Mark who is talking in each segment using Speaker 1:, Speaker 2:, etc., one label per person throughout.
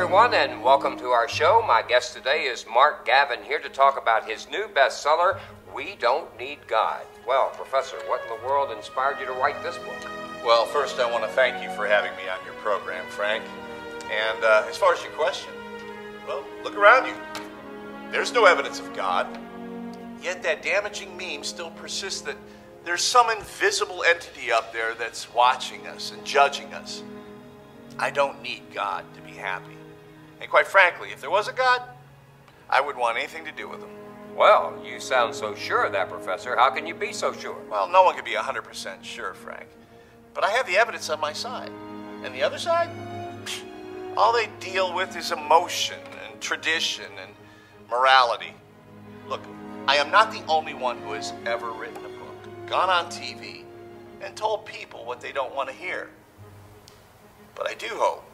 Speaker 1: everyone, and welcome to our show. My guest today is Mark Gavin, here to talk about his new bestseller, We Don't Need God. Well, Professor, what in the world inspired you to write this book?
Speaker 2: Well, first I want to thank you for having me on your program, Frank. And as far as your question, well, look around you. There's no evidence of God. Yet that damaging meme still persists that there's some invisible entity up there that's watching us and judging us. I don't need God to be happy. And quite frankly, if there was a God, I wouldn't want anything to do with him.
Speaker 1: Well, you sound so sure of that, Professor. How can you be so sure?
Speaker 2: Well, no one can be 100% sure, Frank. But I have the evidence on my side. And the other side? All they deal with is emotion and tradition and morality. Look, I am not the only one who has ever written a book, gone on TV, and told people what they don't want to hear. But I do hope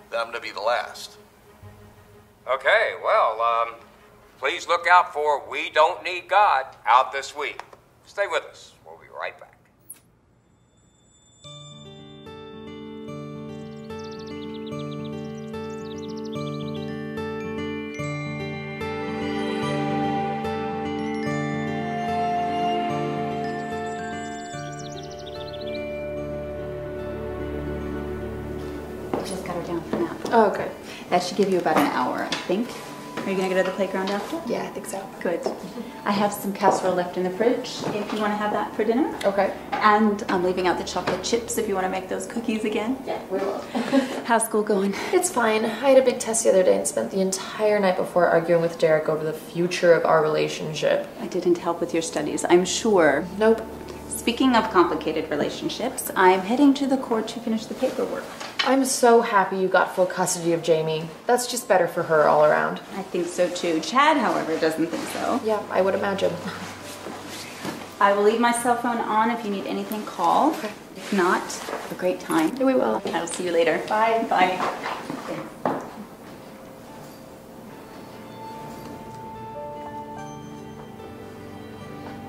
Speaker 2: that I'm going to be the last.
Speaker 1: Okay, well, please look out for We Don't Need God out this week. Stay with us. We'll be right back.
Speaker 3: Just got her down for now.
Speaker 4: Oh, okay.
Speaker 3: That should give you about an hour, I think. Are you gonna go to the playground after?
Speaker 4: Yeah, I think so.
Speaker 3: Good. I have some casserole left in the fridge if you want to have that for dinner.
Speaker 4: Okay.
Speaker 3: And I'm leaving out the chocolate chips if you want to make those cookies again.
Speaker 4: Yeah, we will.
Speaker 3: How's school going?
Speaker 4: It's fine. I had a big test the other day and spent the entire night before arguing with Derek over the future of our relationship.
Speaker 3: I didn't help with your studies, I'm sure.
Speaker 4: Nope.
Speaker 3: Speaking of complicated relationships, I'm heading to the court to finish the paperwork.
Speaker 4: I'm so happy you got full custody of Jamie. That's just better for her all around.
Speaker 3: I think so too. Chad, however, doesn't think so.
Speaker 4: Yeah, I would imagine.
Speaker 3: I will leave my cell phone on. If you need anything, call. Okay. If not, have a great time.
Speaker 4: We will.
Speaker 3: I'll see you later. Bye. Bye.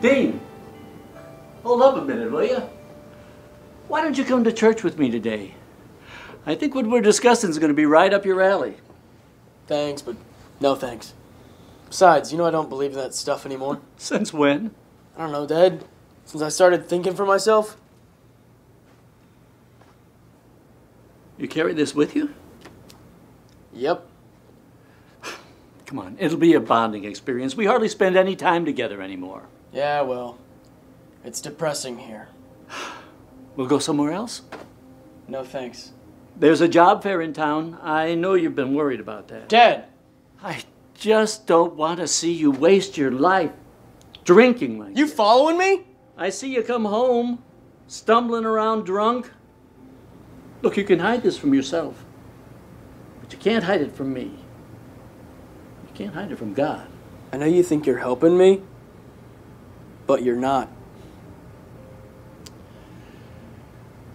Speaker 5: Dean, hold up a minute, will you? Why don't you come to church with me today? I think what we're discussing is going to be right up your alley.
Speaker 6: Thanks, but no thanks. Besides, you know I don't believe in that stuff anymore.
Speaker 5: Since when?
Speaker 6: I don't know, Dad. Since I started thinking for myself.
Speaker 5: You carry this with you?
Speaker 6: Yep.
Speaker 5: Come on, it'll be a bonding experience. We hardly spend any time together anymore.
Speaker 6: Yeah, well, it's depressing here.
Speaker 5: We'll go somewhere else?
Speaker 6: No thanks.
Speaker 5: There's a job fair in town. I know you've been worried about that.
Speaker 6: Dad!
Speaker 5: I just don't want to see you waste your life drinking like
Speaker 6: You
Speaker 5: that.
Speaker 6: following me?
Speaker 5: I see you come home, stumbling around drunk. Look, you can hide this from yourself, but you can't hide it from me. You can't hide it from God.
Speaker 6: I know you think you're helping me, but you're not.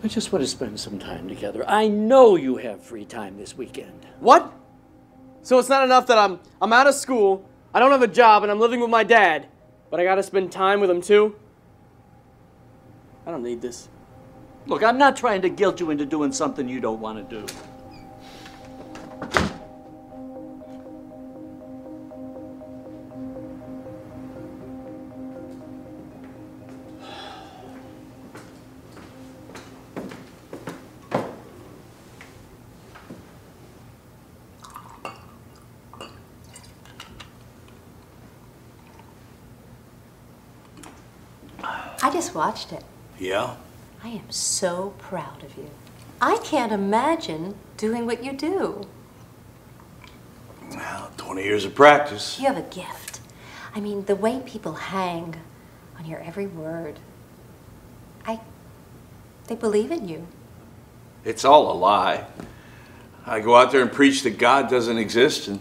Speaker 5: I just want to spend some time together. I know you have free time this weekend.
Speaker 6: What? So it's not enough that I'm out of school, I don't have a job, and I'm living with my dad, but I gotta spend time with him too? I don't need this.
Speaker 5: Look, I'm not trying to guilt you into doing something you don't want to do.
Speaker 7: I just watched it.
Speaker 2: Yeah?
Speaker 7: I am so proud of you. I can't imagine doing what you do.
Speaker 2: Well, 20 years of practice.
Speaker 7: You have a gift. I mean, the way people hang on your every word. They believe in you.
Speaker 2: It's all a lie. I go out there and preach that God doesn't exist, and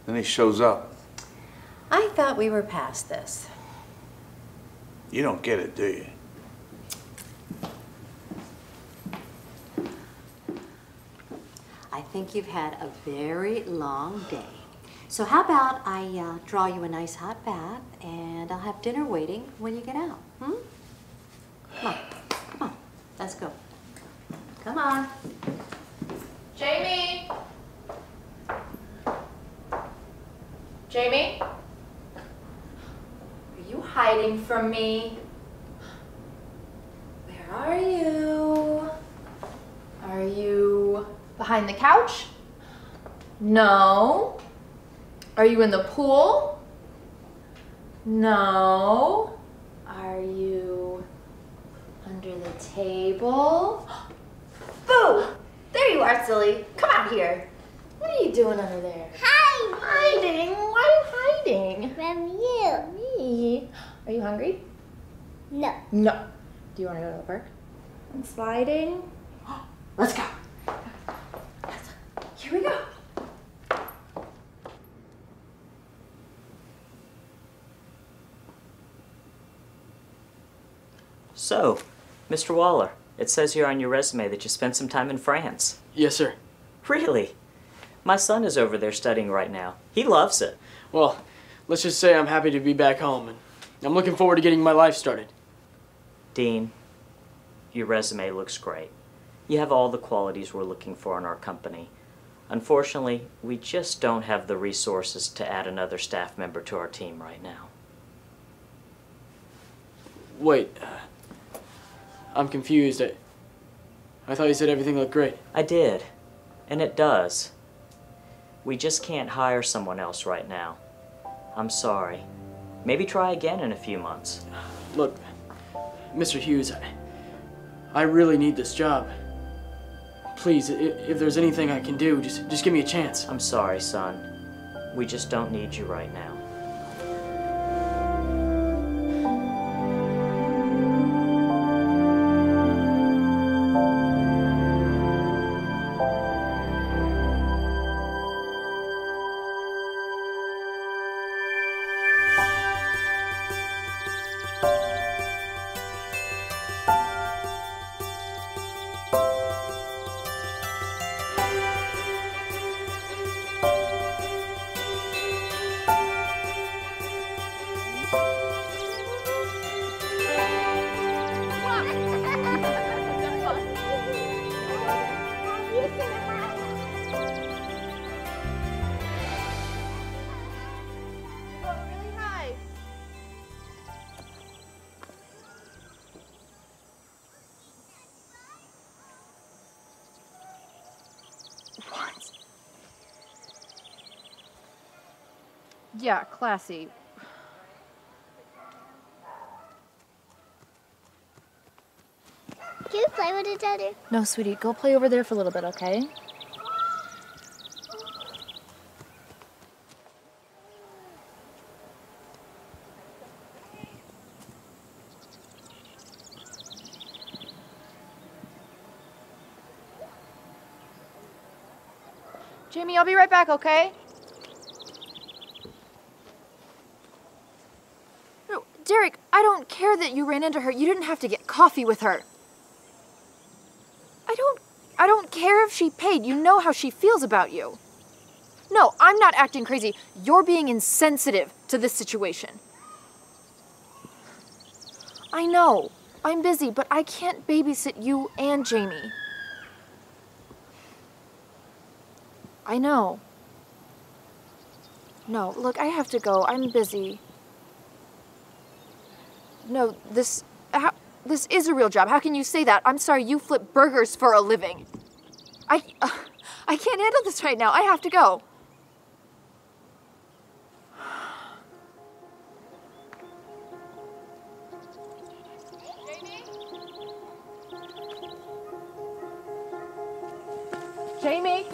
Speaker 2: then he shows up.
Speaker 7: I thought we were past this.
Speaker 2: You don't get it, do you?
Speaker 7: I think you've had a very long day. So how about I draw you a nice hot bath, and I'll have dinner waiting when you get out, hmm? Come on, let's go. Come on.
Speaker 4: Jamie! Jamie? Are you hiding from me? Where are you? Are you behind the couch? No. Are you in the pool? No. Are you under the table? Boo! There you are, silly. Come out here. What are you doing under there? Hiding? Why are you hiding?
Speaker 8: From you.
Speaker 4: Me? Are you hungry?
Speaker 8: No.
Speaker 4: No. Do you want to go to the park? And sliding? Let's go. Here we go.
Speaker 9: So, Mr. Waller, it says here on your resume that you spent some time in France.
Speaker 6: Yes, sir.
Speaker 9: Really? My son is over there studying right now. He loves it.
Speaker 6: Well, let's just say I'm happy to be back home, and I'm looking forward to getting my life started.
Speaker 9: Dean, your resume looks great. You have all the qualities we're looking for in our company. Unfortunately, we just don't have the resources to add another staff member to our team right now.
Speaker 6: Wait, I'm confused. I thought you said everything looked great.
Speaker 9: I did, and it does. We just can't hire someone else right now. I'm sorry. Maybe try again in a few months.
Speaker 6: Look, Mr. Hughes, I really need this job. Please, if there's anything I can do, just give me a chance.
Speaker 9: I'm sorry, son. We just don't need you right now.
Speaker 4: Yeah, classy.
Speaker 8: Can you play with each other?
Speaker 4: No, sweetie, go play over there for a little bit, okay? Jamie, I'll be right back, okay? No, Derek, I don't care that you ran into her. You didn't have to get coffee with her. I don't care if she paid. You know how she feels about you. No, I'm not acting crazy. You're being insensitive to this situation. I know. I'm busy, but I can't babysit you and Jamie. I know. No, look, I have to go. I'm busy. No, this is a real job. How can you say that? I'm sorry, you flip burgers for a living. I can't handle this right now. I have to go. Jamie?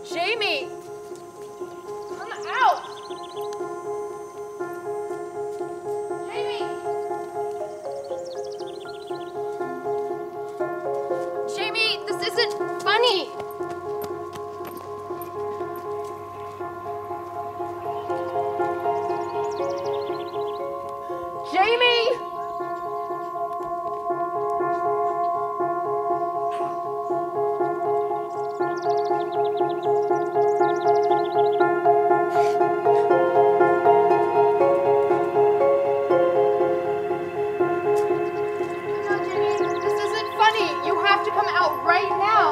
Speaker 4: Jamie! Come out! Jamie! Jamie, this isn't funny! Jamie! No, Jamie, this isn't funny. You have to come out right now.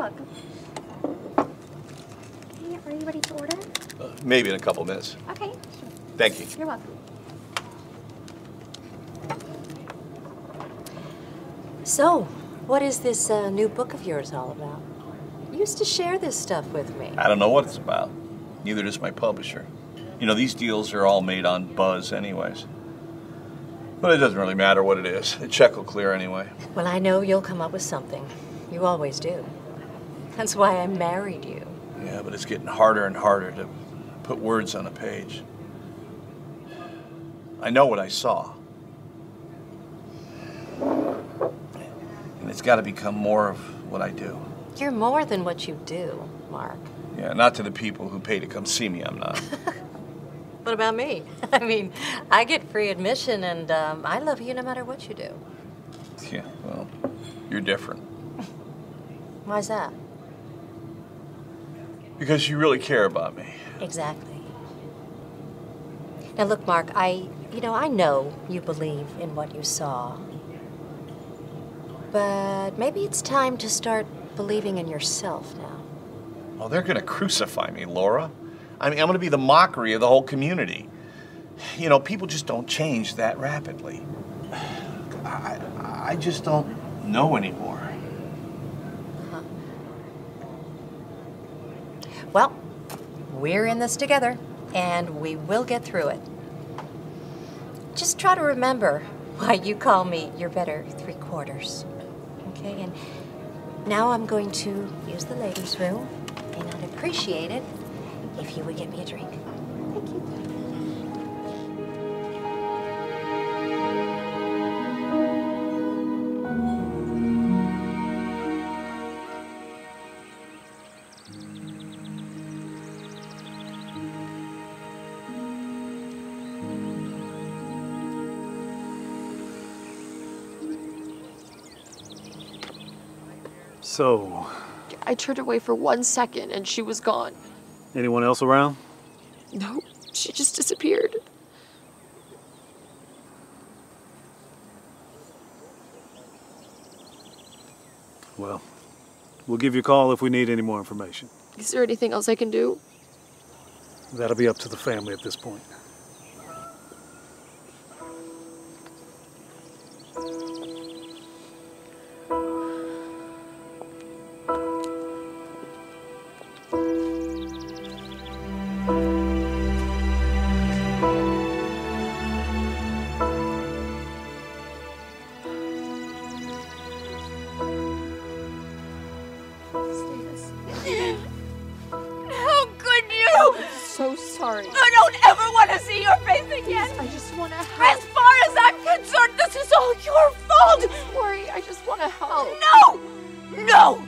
Speaker 4: welcome. Hey, are you ready to order?
Speaker 2: Maybe in a couple minutes.
Speaker 4: Okay.
Speaker 2: Thank you.
Speaker 4: You're welcome.
Speaker 7: So, what is this new book of yours all about? You used to share this stuff with me.
Speaker 2: I don't know what it's about. Neither does my publisher. You know, these deals are all made on buzz anyways. But it doesn't really matter what it is. The check will clear anyway.
Speaker 7: Well, I know you'll come up with something. You always do. That's why I married you.
Speaker 2: Yeah, but it's getting harder and harder to put words on a page. I know what I saw. And it's got to become more of what I do.
Speaker 7: You're more than what you do, Mark.
Speaker 2: Yeah, not to the people who pay to come see me, I'm not.
Speaker 7: What about me? I mean, I get free admission, and I love you no matter what you do.
Speaker 2: Yeah, well, you're different.
Speaker 7: Why's that?
Speaker 2: Because you really care about me.
Speaker 7: Exactly. Now look, Mark, I know you believe in what you saw. But maybe it's time to start believing in yourself now.
Speaker 2: Oh, they're going to crucify me, Laura. I mean, I'm going to be the mockery of the whole community. You know, people just don't change that rapidly. I just don't know anymore.
Speaker 7: Uh-huh. Well, we're in this together, and we will get through it. Just try to remember why you call me your better three-quarters. Okay, and now I'm going to use the ladies' room, and I'd appreciate it if you would get me a drink. Thank you.
Speaker 10: So,
Speaker 11: I turned away for 1 second and she was gone.
Speaker 10: anyone else around?
Speaker 11: No, she just disappeared.
Speaker 10: Well, we'll give you a call if we need any more information.
Speaker 11: Is there anything else I can do?
Speaker 10: That'll be up to the family at this point.
Speaker 12: How could you?
Speaker 11: I'm so sorry.
Speaker 12: I don't ever want to see your face again.
Speaker 11: I just want to help.
Speaker 12: As far as I'm concerned, this is all your fault.
Speaker 11: Don't worry, I just want to help.
Speaker 12: No! No!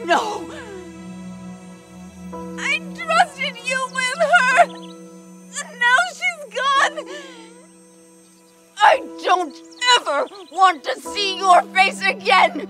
Speaker 12: No! I trusted you with her, and now she's gone. I don't ever want to see your face again.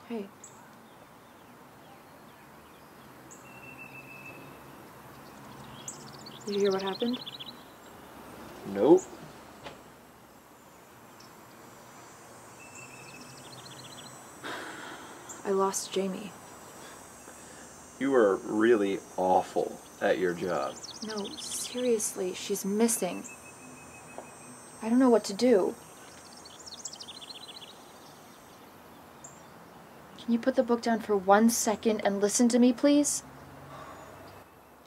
Speaker 11: Hey. Did you hear what happened?
Speaker 13: Nope.
Speaker 11: I lost Jamie.
Speaker 13: You were really awful at your job.
Speaker 11: No, seriously, she's missing. I don't know what to do. Can you put the book down for 1 second and listen to me, please?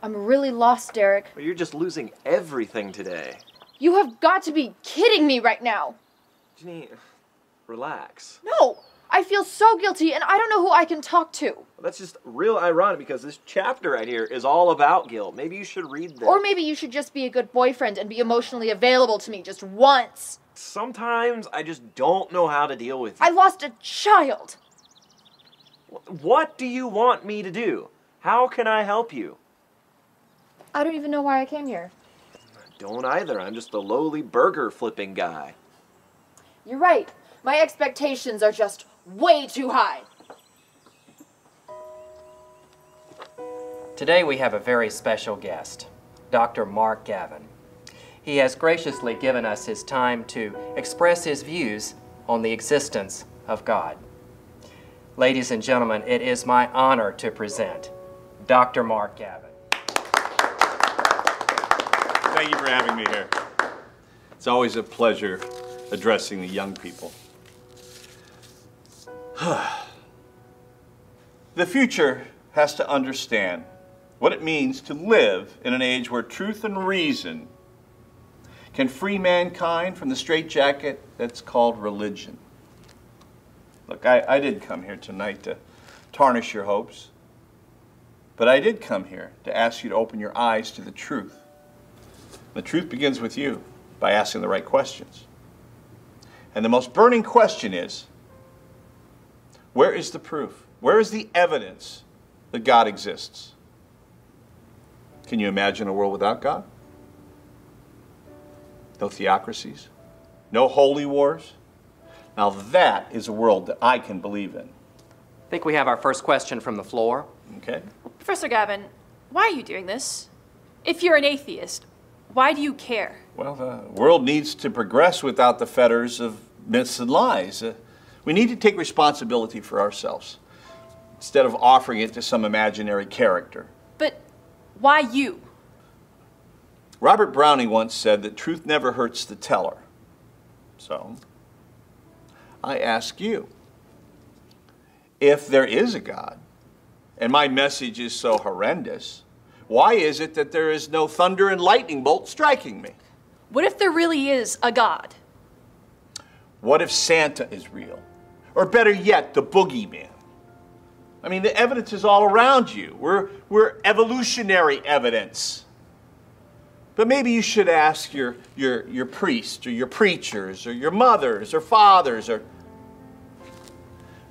Speaker 11: I'm really lost, Derek.
Speaker 13: Well, you're just losing everything today.
Speaker 11: You have got to be kidding me right now.
Speaker 13: Janine, relax.
Speaker 11: No, I feel so guilty and I don't know who I can talk to.
Speaker 13: Well, that's just real ironic because this chapter right here is all about guilt. Maybe you should read this.
Speaker 11: Or maybe you should just be a good boyfriend and be emotionally available to me just once.
Speaker 14: Sometimes I just don't know how to deal with you.
Speaker 11: I lost a child.
Speaker 14: What do you want me to do? How can I help you?
Speaker 11: I don't even know why I came here.
Speaker 14: Don't either. I'm just a lowly burger flipping guy.
Speaker 11: You're right. My expectations are just way too high.
Speaker 15: Today we have a very special guest, Dr. Mark Gavin. He has graciously given us his time to express his views on the existence of God. Ladies and gentlemen, it is my honor to present Dr. Mark Gavin.
Speaker 2: Thank you for having me here. It's always a pleasure addressing the young people. The future has to understand what it means to live in an age where truth and reason can free mankind from the straitjacket that's called religion. Look, I did come here tonight to tarnish your hopes, but I did come here to ask you to open your eyes to the truth. The truth begins with you by asking the right questions. And the most burning question is, where is the proof? Where is the evidence that God exists? Can you imagine a world without God? No theocracies, no holy wars. Now that is a world that I can believe in.
Speaker 15: I think we have our first question from the floor.
Speaker 2: Okay.
Speaker 16: Professor Gavin, why are you doing this? If you're an atheist, why do you care?
Speaker 2: Well, the world needs to progress without the fetters of myths and lies. We need to take responsibility for ourselves instead of offering it to some imaginary character.
Speaker 16: But why you?
Speaker 2: Robert Browning once said that truth never hurts the teller. So, I ask you, if there is a God, and my message is so horrendous, why is it that there is no thunder and lightning bolt striking me?
Speaker 16: What if there really is a God?
Speaker 2: What if Santa is real? Or better yet, the boogeyman? I mean, the evidence is all around you. We're evolutionary evidence. But maybe you should ask your priest or your preachers or your mothers or fathers or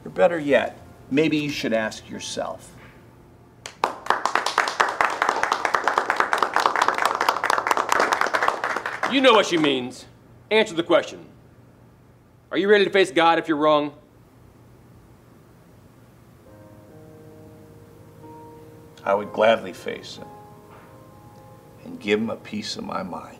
Speaker 2: better yet, maybe you should ask yourself.
Speaker 17: You know what she means. Answer the question. Are you ready to face God if you're wrong?
Speaker 2: I would gladly face him and give him a piece of my mind.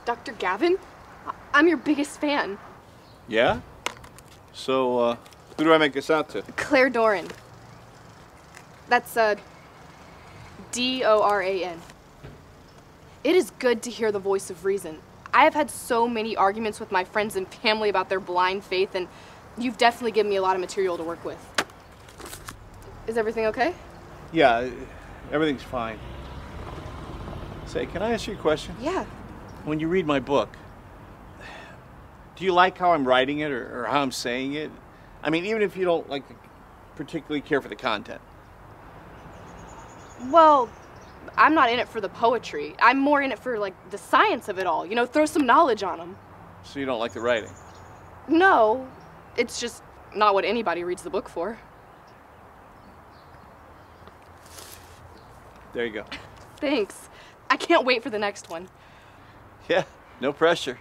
Speaker 11: Dr. Gavin? I'm your biggest fan.
Speaker 2: Yeah? So, who do I make this out to?
Speaker 11: Claire Doran. That's, D-O-R-A-N. It is good to hear the voice of reason. I have had so many arguments with my friends and family about their blind faith, and you've definitely given me a lot of material to work with. Is everything okay?
Speaker 2: Yeah, everything's fine. Say, can I ask you a question?
Speaker 11: Yeah.
Speaker 2: When you read my book, do you like how I'm writing it or how I'm saying it? I mean, even if you don't particularly care for the content.
Speaker 11: Well, I'm not in it for the poetry. I'm more in it for, the science of it all. You know, throw some knowledge on them.
Speaker 2: So you don't like the writing?
Speaker 11: No, it's just not what anybody reads the book for.
Speaker 2: There you go.
Speaker 11: Thanks. I can't wait for the next one.
Speaker 2: Yeah, no pressure.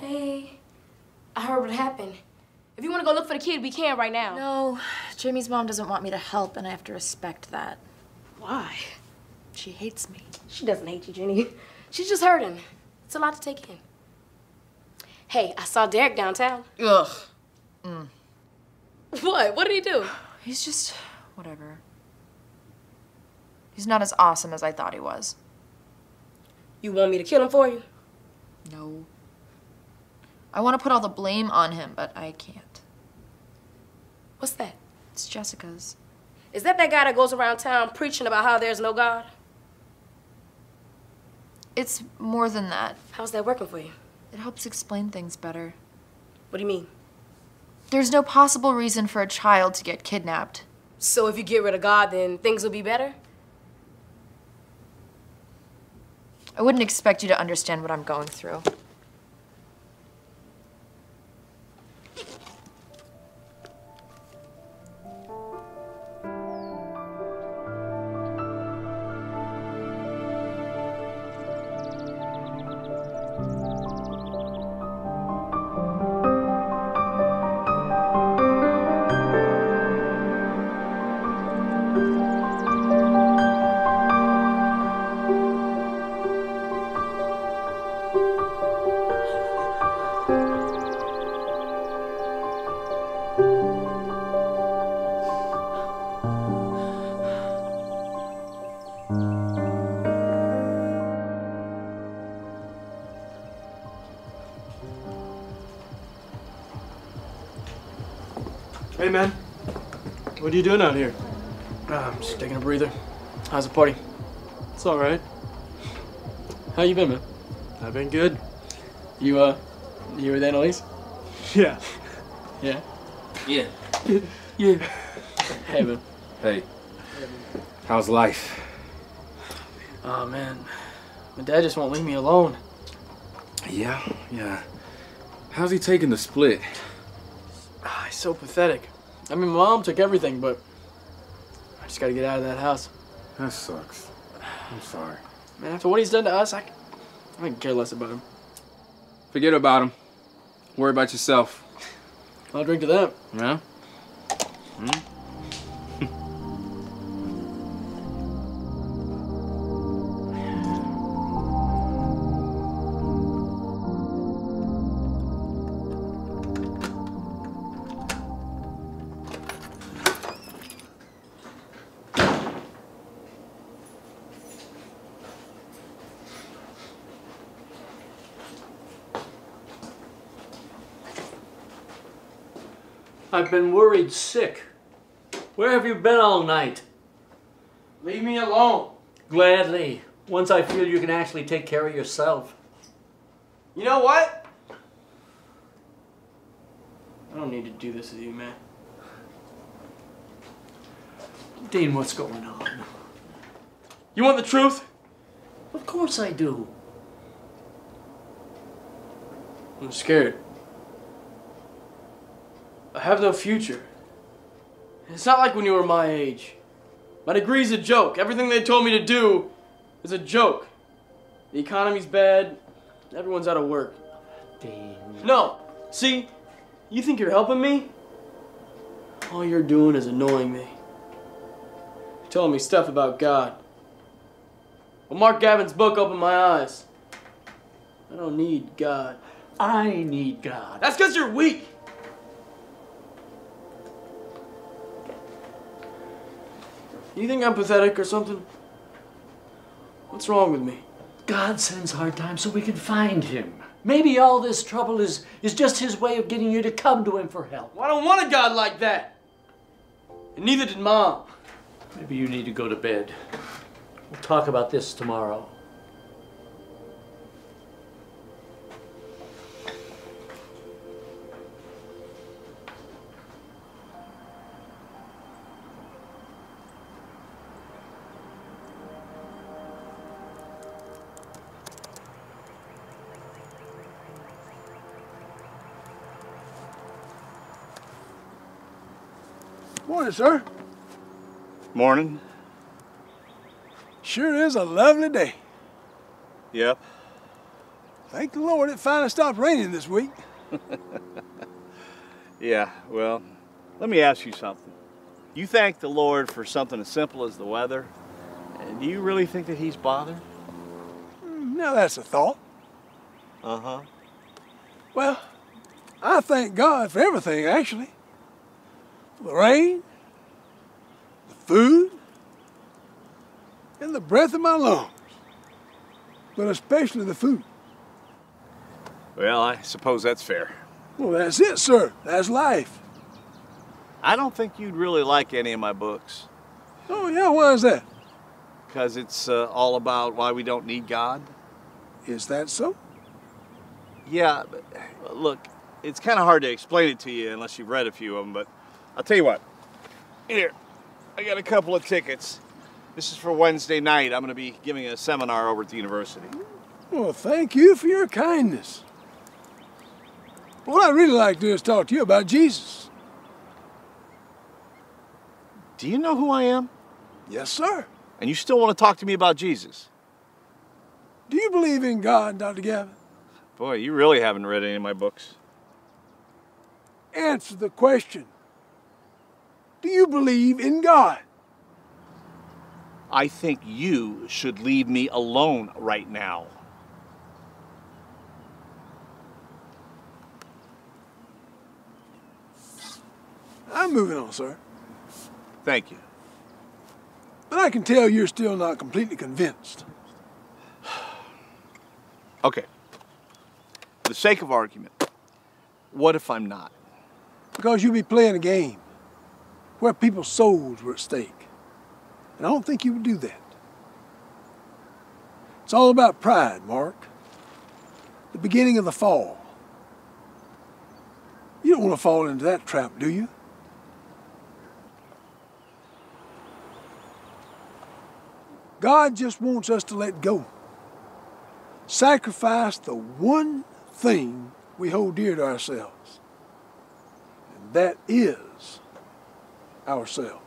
Speaker 18: Hey, I heard what happened. If you want to go look for the kid, we can right now.
Speaker 19: No, Jamie's mom doesn't want me to help, and I have to respect that.
Speaker 18: Why?
Speaker 19: She hates me.
Speaker 18: She doesn't hate you, Jenny. She's just hurting. It's a lot to take in. Hey, I saw Derek downtown.
Speaker 19: Ugh. Mm.
Speaker 18: What? What did he do?
Speaker 19: He's just... whatever. He's not as awesome as I thought he was.
Speaker 18: You want me to kill him for you?
Speaker 19: No. I want to put all the blame on him, but I can't.
Speaker 18: What's that?
Speaker 19: It's Jessica's.
Speaker 18: Is that guy that goes around town preaching about how there's no God?
Speaker 19: It's more than that.
Speaker 18: How's that working for you?
Speaker 19: It helps explain things better.
Speaker 18: What do you mean?
Speaker 19: There's no possible reason for a child to get kidnapped.
Speaker 18: So if you get rid of God, then things will be better?
Speaker 19: I wouldn't expect you to understand what I'm going through.
Speaker 6: Hey, man. What are you doing out here? I'm just taking a breather. How's the party? It's all right. How you been, man? I've been good. You with Annalise? Yeah. Yeah?
Speaker 17: Yeah.
Speaker 6: Yeah. Hey, man.
Speaker 17: Hey. How's life?
Speaker 6: Oh, man. My dad just won't leave me alone.
Speaker 17: Yeah. How's he taking the split?
Speaker 6: He's so pathetic. I mean, my mom took everything, but I just gotta get out of that house.
Speaker 17: That sucks. I'm sorry.
Speaker 6: Man, after what he's done to us, I can care less about him.
Speaker 17: Forget about him. Worry about yourself.
Speaker 6: I'll drink to that.
Speaker 17: Yeah?
Speaker 5: I've been worried sick. Where have you been all night?
Speaker 6: Leave me alone.
Speaker 5: Gladly, once I feel you can actually take care of yourself.
Speaker 6: You know what? I don't need to do this with you, man.
Speaker 5: Dean, what's going on?
Speaker 6: You want the truth?
Speaker 5: Of course I do.
Speaker 6: I'm scared. I have no future. It's not like when you were my age. My degree's a joke. Everything they told me to do is a joke. The economy's bad. Everyone's out of work.
Speaker 5: Dean.
Speaker 6: No. See, you think you're helping me? All you're doing is annoying me. You're telling me stuff about God. Well, Mark Gavin's book opened my eyes. I don't need God.
Speaker 5: I need God.
Speaker 6: That's because you're weak. You think I'm pathetic or something? What's wrong with me?
Speaker 5: God sends hard times so we can find him. Maybe all this trouble is just his way of getting you to come to him for help.
Speaker 6: Well, I don't want a God like that. And neither did Mom.
Speaker 5: Maybe you need to go to bed. We'll talk about this tomorrow.
Speaker 20: Morning, sir.
Speaker 2: Morning.
Speaker 20: Sure is a lovely day.
Speaker 2: Yep.
Speaker 20: Thank the Lord it finally stopped raining this week.
Speaker 2: Yeah, well, let me ask you something. You thank the Lord for something as simple as the weather, and do you really think that He's bothered?
Speaker 20: Now that's a thought.
Speaker 2: Uh-huh.
Speaker 20: Well, I thank God for everything, actually. For the rain, the food, and the breath in my lungs. But especially the food.
Speaker 2: Well, I suppose that's fair.
Speaker 20: Well, that's it, sir. That's life.
Speaker 2: I don't think you'd really like any of my books.
Speaker 20: Oh, yeah? Why is that?
Speaker 2: Because it's all about why we don't need God.
Speaker 20: Is that so?
Speaker 2: Yeah, but look, it's kind of hard to explain it to you unless you've read a few of them, but I'll tell you what. Here, I got a couple of tickets. This is for Wednesday night. I'm going to be giving a seminar over at the university.
Speaker 20: Well, thank you for your kindness. But what I'd really like to do is talk to you about Jesus.
Speaker 2: Do you know who I am?
Speaker 20: Yes, sir.
Speaker 2: And you still want to talk to me about Jesus?
Speaker 20: Do you believe in God, Dr. Gavin?
Speaker 2: Boy, you really haven't read any of my books.
Speaker 20: Answer the question. Do you believe in God?
Speaker 2: I think you should leave me alone right now.
Speaker 20: I'm moving on, sir.
Speaker 2: Thank you.
Speaker 20: But I can tell you're still not completely convinced.
Speaker 2: Okay. For the sake of argument, what if I'm not?
Speaker 20: Because you'd be playing a game where people's souls were at stake. And I don't think you would do that. It's all about pride, Mark. The beginning of the fall. You don't want to fall into that trap, do you? God just wants us to let go. Sacrifice the one thing we hold dear to ourselves. And that is ourselves.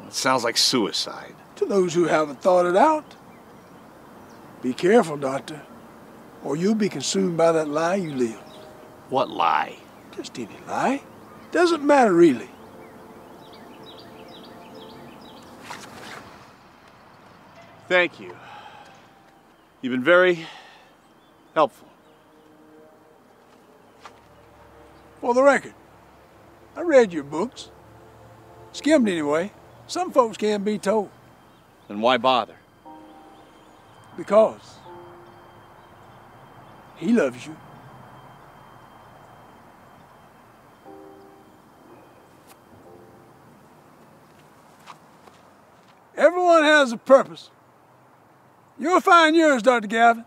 Speaker 2: It sounds like suicide.
Speaker 20: To those who haven't thought it out, be careful, Doctor, or you'll be consumed by that lie you live.
Speaker 2: What lie?
Speaker 20: Just any lie. Doesn't matter, really.
Speaker 2: Thank you. You've been very helpful.
Speaker 20: For the record, I read your books. Skimmed anyway. Some folks can be told.
Speaker 2: Then why bother?
Speaker 20: Because He loves you. Everyone has a purpose. You'll find yours, Dr. Gavin.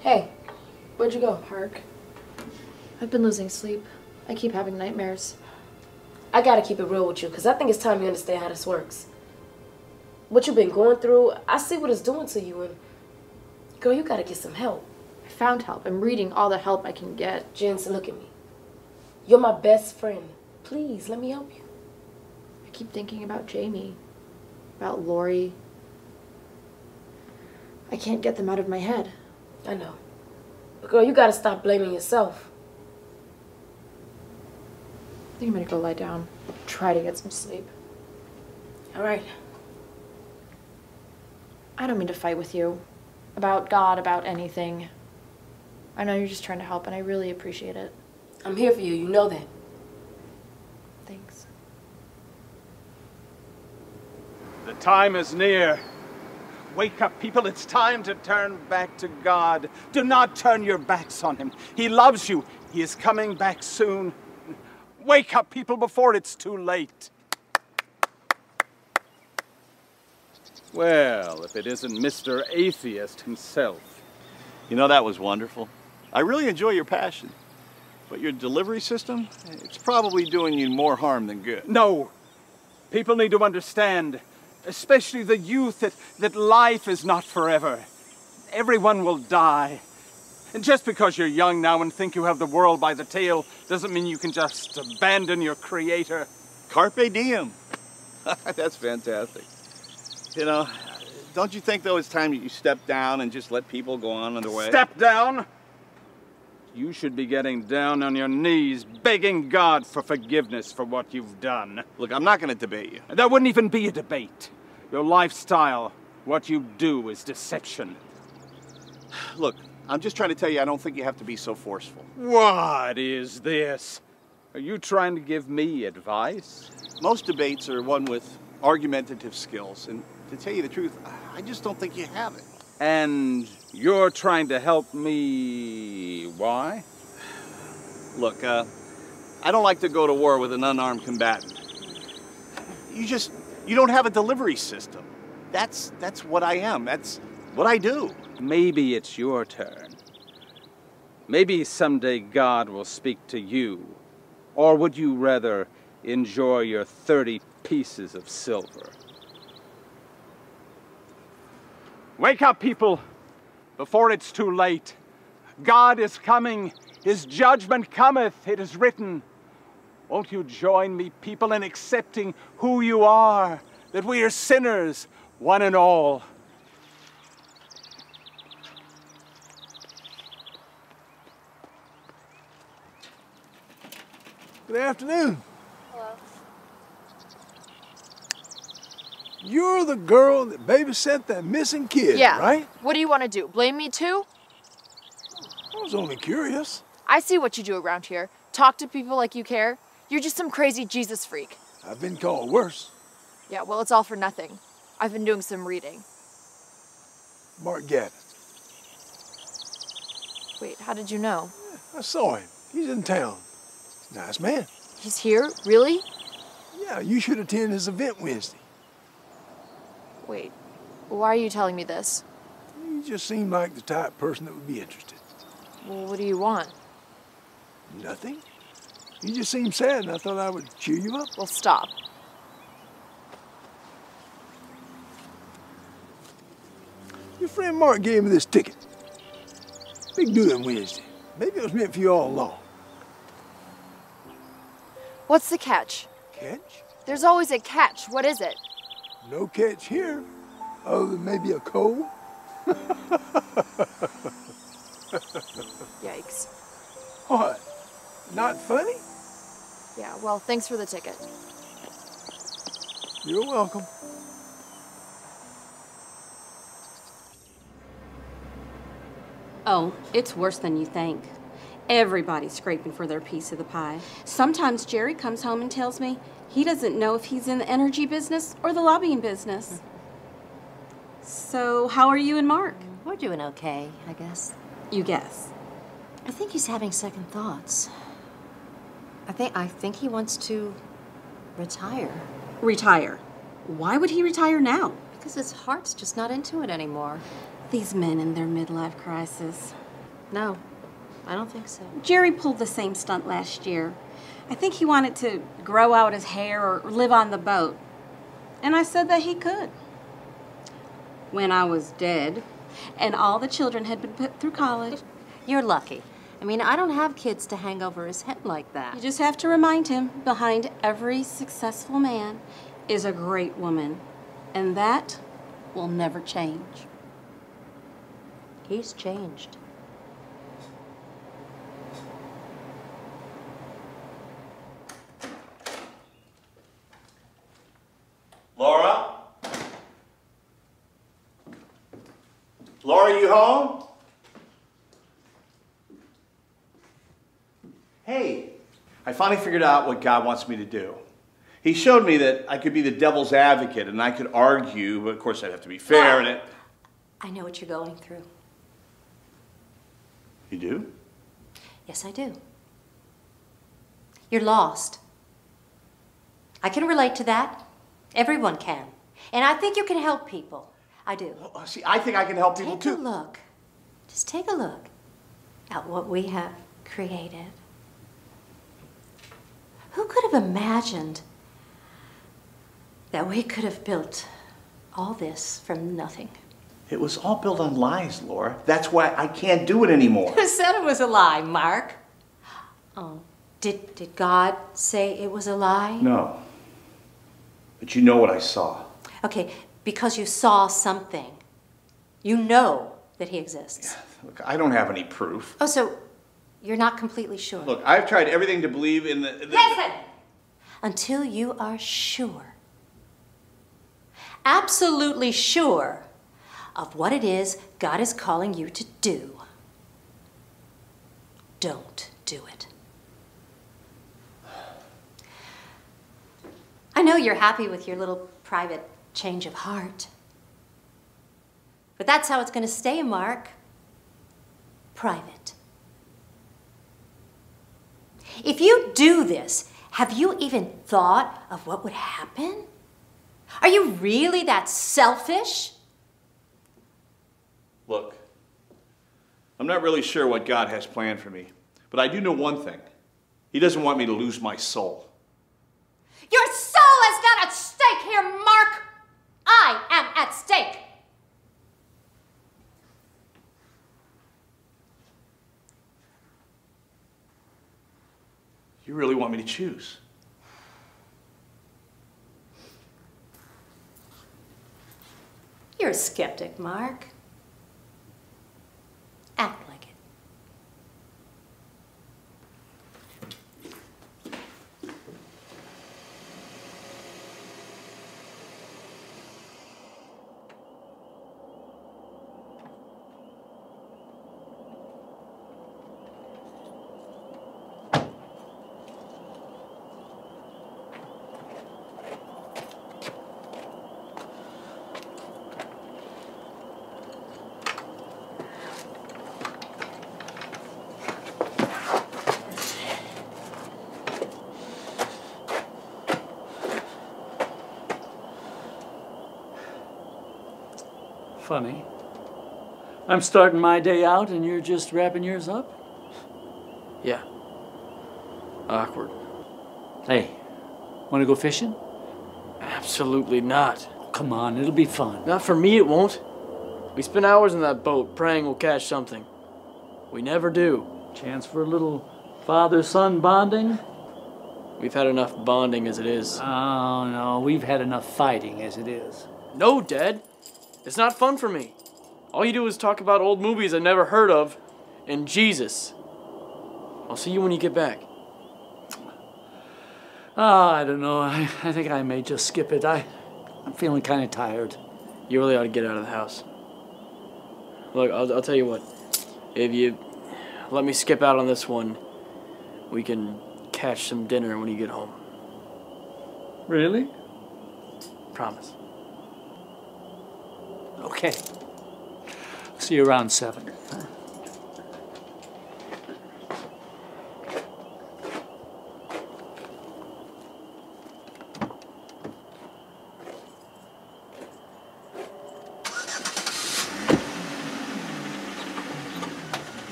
Speaker 18: Hey, where'd you go, Mark? I've been losing sleep. I keep having nightmares. I gotta keep it real with you, because I think it's time you understand how this works. What you've been going through, I see what it's doing to you, and girl, you gotta get some help. I found help. I'm reading all the help I can get. Jensen, look at me. You're my best friend. Please, let me help you. I keep thinking about Jamie, about Lori. I can't get them out of my head. I know. But girl, you gotta stop blaming yourself. I think I'm gonna go lie down. Try to get some sleep. All right. I don't mean to fight with you. About God, about anything. I know you're just trying to help, and I really appreciate it. I'm here for you, you know that. Thanks.
Speaker 21: The time is near. Wake up, people. It's time to turn back to God. Do not turn your backs on him. He loves you. He is coming back soon. Wake up, people, before it's too late. Well, if it isn't Mr. Atheist himself.
Speaker 2: You know, that was wonderful. I really enjoy your passion. But your delivery system, it's probably doing you more harm than good.
Speaker 21: No. People need to understand, especially the youth, that life is not forever. Everyone will die. And just because you're young now and think you have the world by the tail doesn't mean you can just abandon your creator.
Speaker 2: Carpe diem. That's fantastic. You know, don't you think, though, it's time that you step down and just let people go on their way?
Speaker 21: Step down? You should be getting down on your knees, begging God for forgiveness for what you've done.
Speaker 2: Look, I'm not going to debate you.
Speaker 21: That wouldn't even be a debate. Your lifestyle, what you do is deception.
Speaker 2: Look, I'm just trying to tell you I don't think you have to be so forceful.
Speaker 21: What is this? Are you trying to give me advice?
Speaker 2: Most debates are won with argumentative skills, and to tell you the truth, I just don't think you have it.
Speaker 21: And you're trying to help me... why?
Speaker 2: Look, I don't like to go to war with an unarmed combatant. You don't have a delivery system. That's what I am. That's what I do.
Speaker 21: Maybe it's your turn. Maybe someday God will speak to you. Or would you rather enjoy your 30 pieces of silver? Wake up, people, before it's too late. God is coming. His judgment cometh. It is written. Won't you join me, people, in accepting who you are, that we are sinners, one and all?
Speaker 20: Good afternoon.
Speaker 18: Hello.
Speaker 20: You're the girl that babysat that missing kid,
Speaker 18: Yeah.
Speaker 20: right?
Speaker 18: What do you want to do? Blame me too?
Speaker 20: I was only curious.
Speaker 18: I see what you do around here. Talk to people like you care. You're just some crazy Jesus freak.
Speaker 20: I've been called worse.
Speaker 18: Yeah, well, it's all for nothing. I've been doing some reading.
Speaker 20: Mark Gavin.
Speaker 18: Wait, how did you know?
Speaker 20: I saw him. He's in town. Nice man.
Speaker 18: He's here? Really?
Speaker 20: Yeah, you should attend his event Wednesday.
Speaker 18: Wait, why are you telling me this?
Speaker 20: You just seem like the type of person that would be interested.
Speaker 18: Well, what do you want?
Speaker 20: Nothing. You just seem sad, and I thought I would cheer you up.
Speaker 18: Well, stop.
Speaker 20: Your friend Mark gave me this ticket. Big doing Wednesday. Maybe it was meant for you all along.
Speaker 18: What's the catch?
Speaker 20: Catch?
Speaker 18: There's always a catch. What is it?
Speaker 20: No catch here, other than maybe a cold.
Speaker 18: Yikes.
Speaker 20: What? Not funny?
Speaker 18: Yeah, well, thanks for the ticket.
Speaker 20: You're welcome.
Speaker 22: Oh, it's worse than you think. Everybody's scraping for their piece of the pie. Sometimes Jerry comes home and tells me he doesn't know if he's in the energy business or the lobbying business. So, how are you and Mark?
Speaker 7: We're doing okay, I guess.
Speaker 22: You guess.
Speaker 7: I think he's having second thoughts. I think he wants to retire.
Speaker 22: Retire? Why would he retire now?
Speaker 7: Because his heart's just not into it anymore.
Speaker 22: These men in their midlife crisis.
Speaker 7: No, I don't think so.
Speaker 22: Jerry pulled the same stunt last year. I think he wanted to grow out his hair or live on the boat. And I said that he could. When I was dead and all the children had been put through college.
Speaker 7: You're lucky. I mean, I don't have kids to hang over his head like that.
Speaker 22: You just have to remind him, behind every successful man is a great woman. And that will never change.
Speaker 7: He's changed.
Speaker 2: Laura? Laura, you home? Hey, finally figured out what God wants me to do. He showed me that I could be the devil's advocate and I could argue, but of course I'd have to be fair. And
Speaker 7: I know what you're going through.
Speaker 2: You do?
Speaker 7: Yes, I do. You're lost. I can relate to that. Everyone can. And I think you can help people. I do.
Speaker 2: Well, see, I think I can help people too.
Speaker 7: Take a look. Just take a look at what we have created. Who could have imagined that we could have built all this from nothing?
Speaker 2: It was all built on lies, Laura. That's why I can't do it anymore.
Speaker 7: Who said it was a lie, Mark? Oh, did God say it was a lie?
Speaker 2: No. But you know what I saw.
Speaker 7: Okay, because you saw something. You know that he exists.
Speaker 2: Look, I don't have any proof.
Speaker 7: Oh, so you're not completely sure?
Speaker 2: Look, I've tried everything to believe in the...
Speaker 7: Listen! Until you are sure, absolutely sure of what it is God is calling you to do, don't do it. I know you're happy with your little private change of heart, but that's how it's going to stay, Mark. Private. If you do this, have you even thought of what would happen? Are you really that selfish?
Speaker 2: Look, I'm not really sure what God has planned for me, but I do know one thing. He doesn't want me to lose my soul.
Speaker 7: Your soul is not at stake here, Mark. I am at stake.
Speaker 2: You really want me to choose?
Speaker 7: You're a skeptic, Mark. Act like it.
Speaker 5: Funny. I'm starting my day out and you're just wrapping yours up?
Speaker 6: Yeah. Awkward.
Speaker 5: Hey, want to go fishing?
Speaker 6: Absolutely not.
Speaker 5: Come on, it'll be fun.
Speaker 6: Not for me, it won't. We spend hours in that boat praying we'll catch something. We never do.
Speaker 5: Chance for a little father-son bonding?
Speaker 6: We've had enough bonding as it is.
Speaker 5: Oh, no, we've had enough fighting as it is.
Speaker 6: No, Dad. It's not fun for me. All you do is talk about old movies I've never heard of and Jesus. I'll see you when you get back.
Speaker 5: I don't know. I think I may just skip it. I'm feeling kind of tired.
Speaker 6: You really ought to get out of the house. Look, I'll tell you what. If you let me skip out on this one, we can catch some dinner when you get home.
Speaker 5: Really?
Speaker 6: Promise.
Speaker 5: Okay. See you around 7.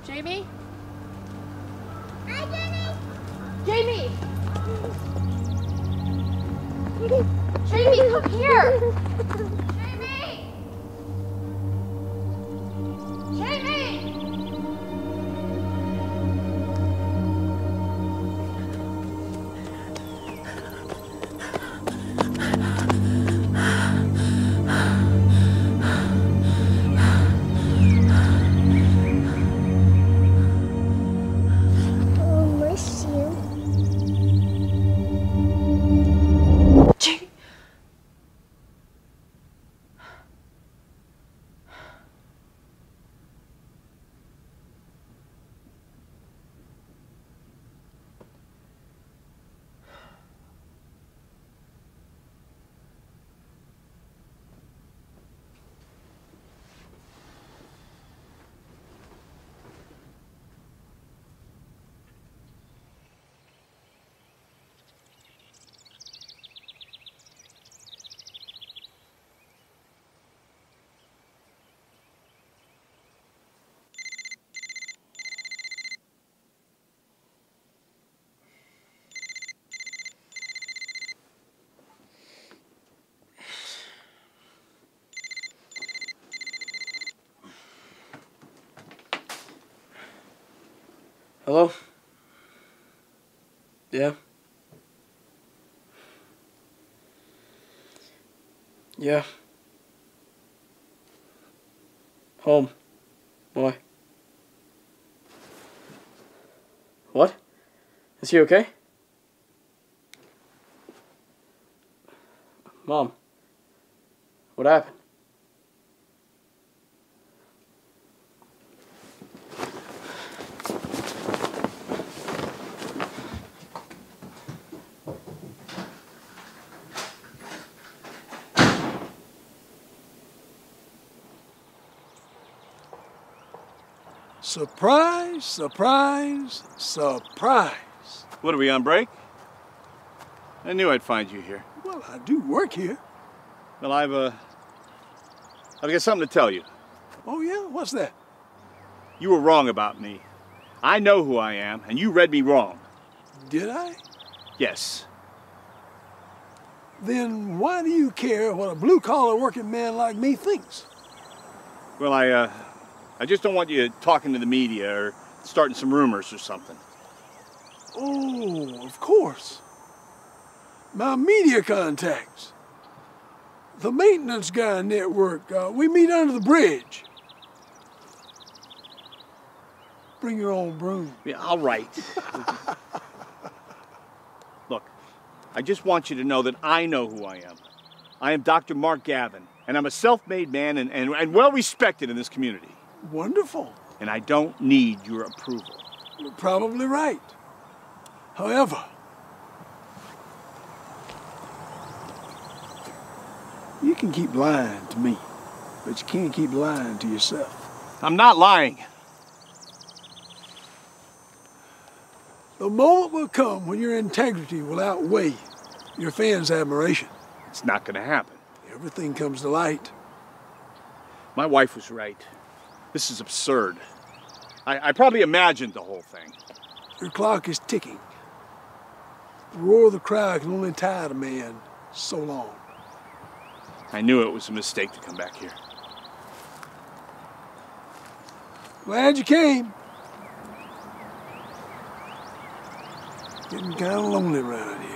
Speaker 11: Jamie? Hi, Jamie! Jamie! Jamie, come here! Jamie! Jamie!
Speaker 6: Hello? Yeah? Yeah. Home. Why? What? Is he okay? Mom. What happened?
Speaker 20: Surprise, surprise, surprise.
Speaker 2: What, are we on break? I knew I'd find you here.
Speaker 20: Well, I do work here.
Speaker 2: Well, I've got something to tell you.
Speaker 20: Oh, yeah? What's that?
Speaker 2: You were wrong about me. I know who I am, and you read me wrong.
Speaker 20: Did I?
Speaker 2: Yes.
Speaker 20: Then why do you care what a blue-collar working man like me thinks?
Speaker 2: Well, I just don't want you talking to the media or starting some rumors or something.
Speaker 20: Oh, of course. My media contacts. The maintenance guy network. We meet under the bridge. Bring your own broom.
Speaker 2: Yeah, all right. Look, I just want you to know that I know who I am. I am Dr. Mark Gavin, and I'm a self-made man and well-respected in this community.
Speaker 20: Wonderful.
Speaker 2: And I don't need your approval.
Speaker 20: You're probably right. However, you can keep lying to me, but you can't keep lying to yourself.
Speaker 2: I'm not lying.
Speaker 20: The moment will come when your integrity will outweigh your fans' admiration.
Speaker 2: It's not going to happen.
Speaker 20: Everything comes to light.
Speaker 2: My wife was right. This is absurd. I probably imagined the whole thing.
Speaker 20: Your clock is ticking. The roar of the crowd can only tide a man so long.
Speaker 2: I knew it was a mistake to come back here.
Speaker 20: Glad you came. Getting kind of lonely around here.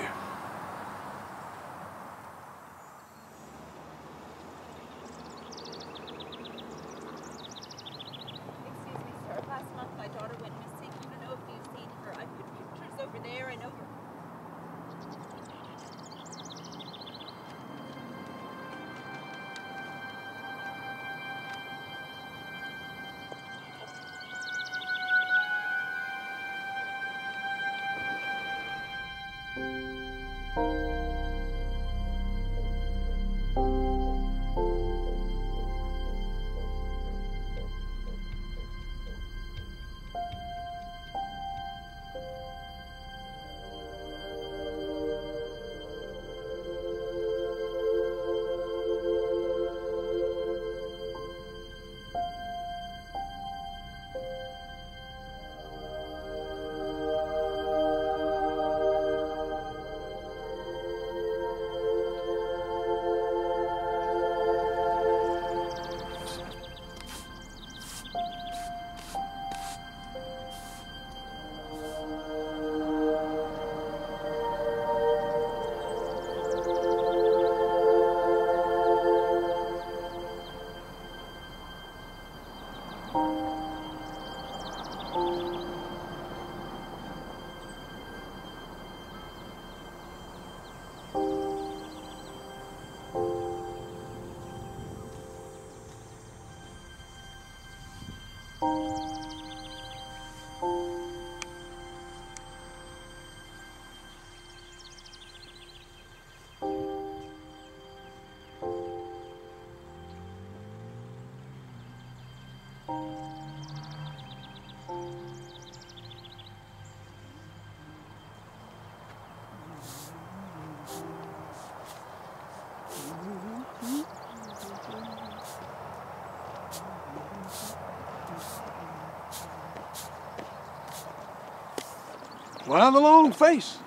Speaker 20: Why the long face?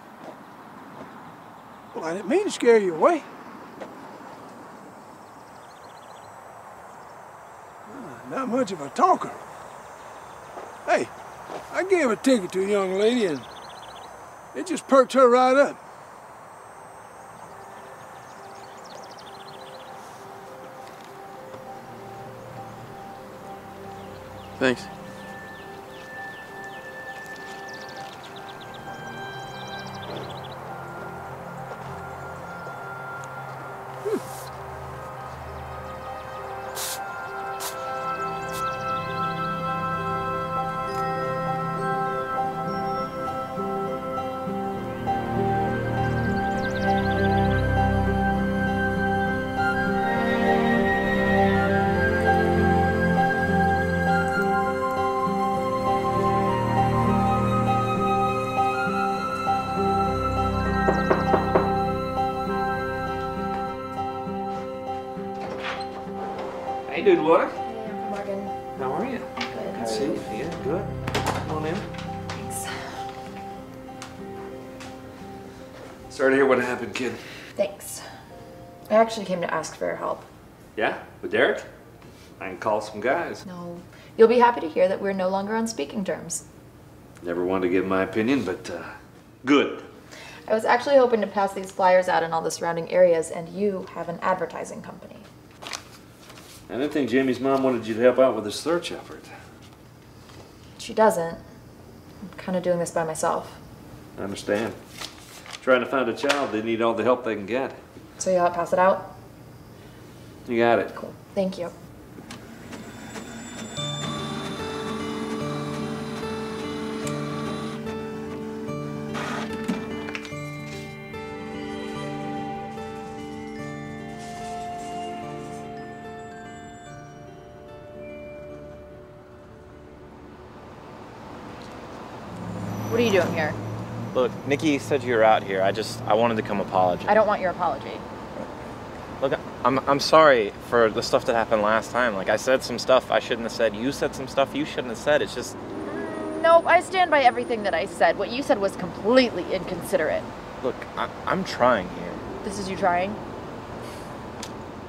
Speaker 20: Well, I didn't mean to scare you away. Not much of a talker. Hey, I I gave a ticket to a young lady and it just perked her right up.
Speaker 6: Thanks.
Speaker 1: Hey, dude, water.
Speaker 18: Hey, Uncle Morgan.
Speaker 1: How are you?
Speaker 18: Good.
Speaker 1: Good
Speaker 18: How
Speaker 1: to
Speaker 18: are
Speaker 1: see
Speaker 18: you?
Speaker 1: you. Yeah, good. Come on in.
Speaker 18: Thanks.
Speaker 1: Sorry to hear what happened, kid.
Speaker 18: Thanks. I actually came to ask for your help.
Speaker 1: Yeah, with Derek? I can call some guys.
Speaker 18: No. You'll be happy to hear that we're no longer on speaking terms.
Speaker 1: Never wanted to give my opinion, but good.
Speaker 18: I was actually hoping to pass these flyers out in all the surrounding areas, and you have an advertising company.
Speaker 1: I didn't think Jamie's mom wanted you to help out with the search effort.
Speaker 18: She doesn't. I'm kind of doing this by myself.
Speaker 1: I understand. Trying to find a child, they need all the help they can get.
Speaker 18: So you'll pass it out?
Speaker 1: You got it.
Speaker 18: Cool. Thank you. What are you doing here?
Speaker 3: Look, Nikki said you were out here. I wanted to come apologize.
Speaker 18: I don't want your apology.
Speaker 3: Look, I'm sorry for the stuff that happened last time. Like, I said some stuff I shouldn't have said. You said some stuff you shouldn't have said. It's just...
Speaker 18: Nope, I stand by everything that I said. What you said was completely inconsiderate.
Speaker 3: Look, I'm trying here.
Speaker 18: This is you trying?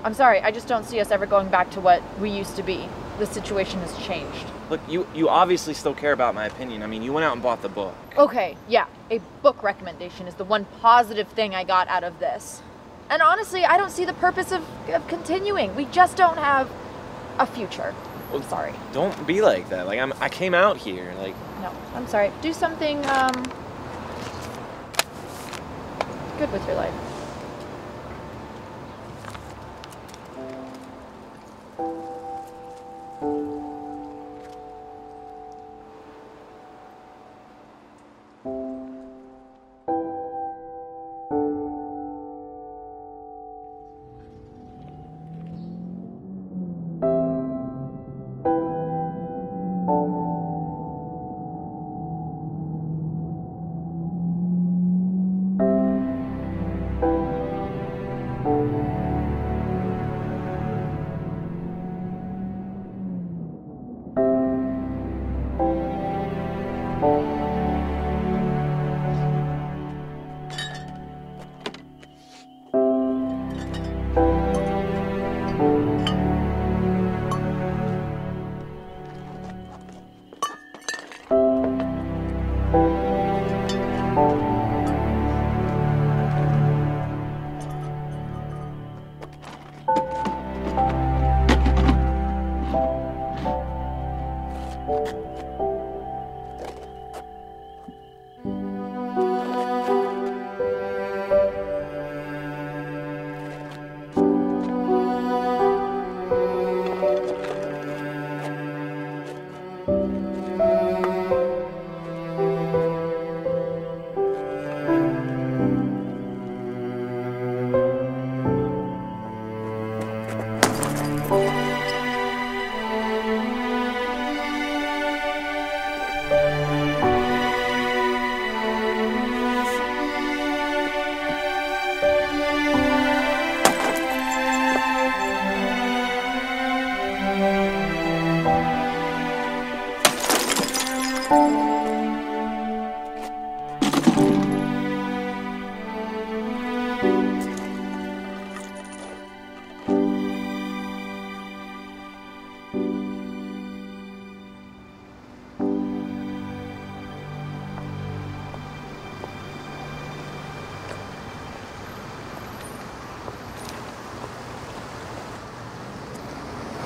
Speaker 18: I'm sorry, I just don't see us ever going back to what we used to be. The situation has changed.
Speaker 3: Look, you obviously still care about my opinion. I mean, you went out and bought the book.
Speaker 18: Okay, yeah, a book recommendation is the one positive thing I got out of this. And honestly, I don't see the purpose of continuing. We just don't have a future. I'm sorry.
Speaker 3: Don't be like that. Like, I came out here, like...
Speaker 18: No, I'm sorry. Do something, good with your life.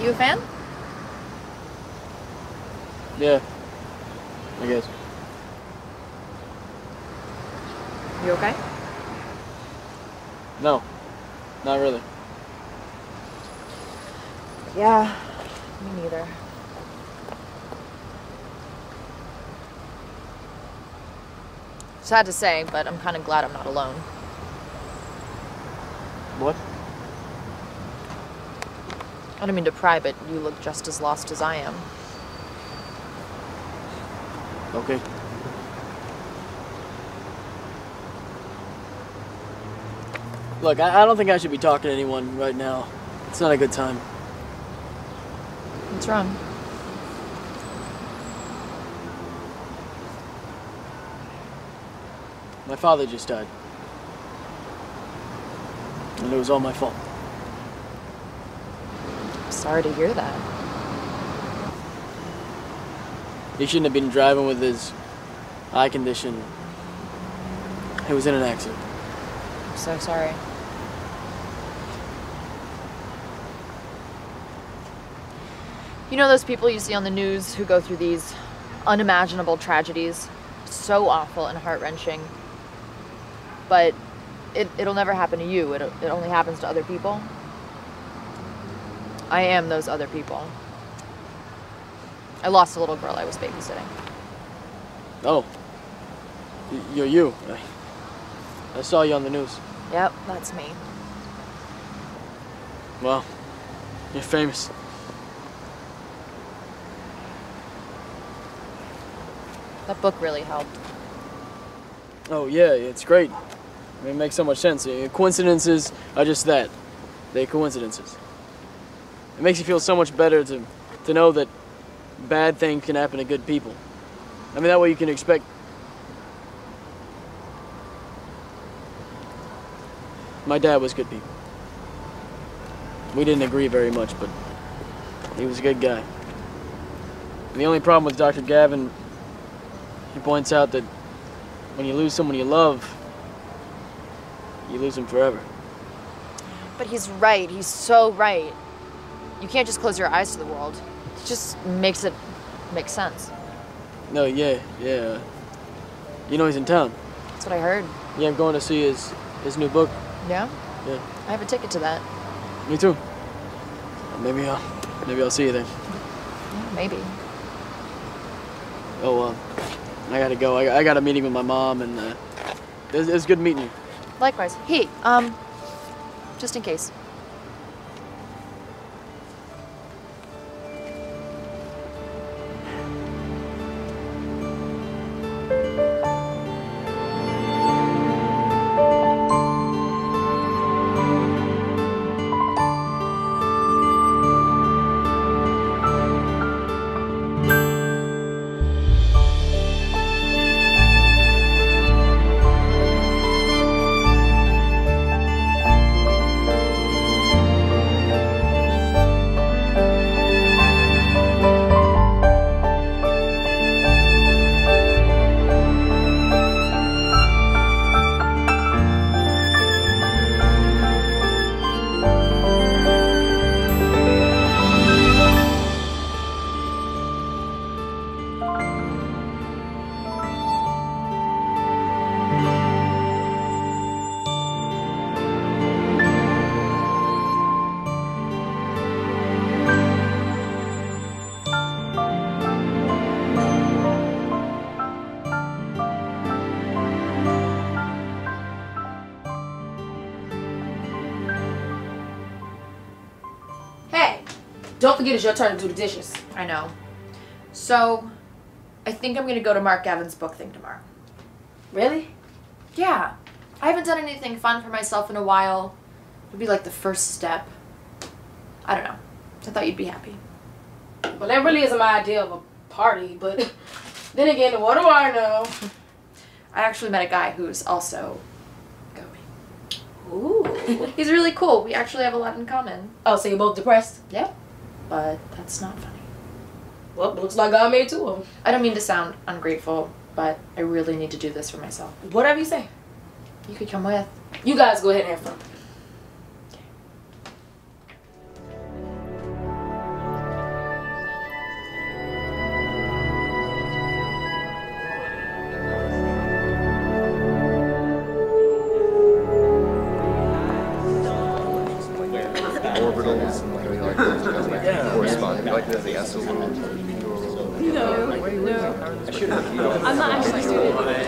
Speaker 16: You a fan?
Speaker 6: Yeah, I guess.
Speaker 16: You okay?
Speaker 6: No, not really.
Speaker 16: Yeah, me neither. Sad to say, but I'm kind of glad I'm not alone.
Speaker 6: What?
Speaker 16: I don't mean to pry, but you look just as lost as I am.
Speaker 6: Okay. Look, I don't think I should be talking to anyone right now. It's not a good time.
Speaker 16: What's wrong?
Speaker 6: My father just died. And it was all my fault.
Speaker 16: Sorry to hear that.
Speaker 6: He shouldn't have been driving with his eye condition. He was in an accident.
Speaker 16: I'm so sorry. You know those people you see on the news who go through these unimaginable tragedies? So awful and heart-wrenching. But it'll never happen to you. It only happens to other people. I am those other people. I lost a little girl I was babysitting.
Speaker 6: Oh. You're you. I saw you on the news.
Speaker 16: Yep, that's me.
Speaker 6: Well, you're famous.
Speaker 16: That book really helped.
Speaker 6: Oh, yeah, it's great. I mean, it makes so much sense. Coincidences are just that. They're coincidences. It makes you feel so much better to know that bad things can happen to good people. I mean, that way you can expect... My dad was good people. We didn't agree very much, but he was a good guy. And the only problem with Dr. Gavin, he points out that when you lose someone you love, you lose them forever.
Speaker 16: But he's right. He's so right. You can't just close your eyes to the world. It just makes it make sense.
Speaker 6: No, yeah. You know he's in town.
Speaker 16: That's what I heard.
Speaker 6: Yeah, I'm going to see his new book.
Speaker 16: Yeah?
Speaker 6: Yeah.
Speaker 16: I have a ticket to that.
Speaker 6: Me too. Maybe I'll see you then.
Speaker 16: Yeah, maybe.
Speaker 6: Oh, I gotta go. I got a meeting with my mom, and it was good meeting you.
Speaker 16: Likewise. Hey, just in case.
Speaker 18: Don't forget it's your turn to do the dishes.
Speaker 16: I know. So, I think I'm gonna go to Mark Gavin's book thing tomorrow.
Speaker 18: Really?
Speaker 16: Yeah. I haven't done anything fun for myself in a while. It'll be like the first step. I don't know. I thought you'd be happy.
Speaker 18: Well, that really isn't my idea of a party, but then again, what do I know?
Speaker 16: I actually met a guy who's also going.
Speaker 18: Ooh.
Speaker 16: He's really cool. We actually have a lot in common.
Speaker 18: Oh, so you're both depressed?
Speaker 16: Yep. But that's not funny.
Speaker 18: Well, looks like God made two of them.
Speaker 16: I don't mean to sound ungrateful, but I really need to do this for myself.
Speaker 18: Whatever you say.
Speaker 16: You could come with.
Speaker 18: You guys go ahead and have fun.
Speaker 13: orbitals and like correspond. Like the SO.
Speaker 12: No. I'm not actually doing it.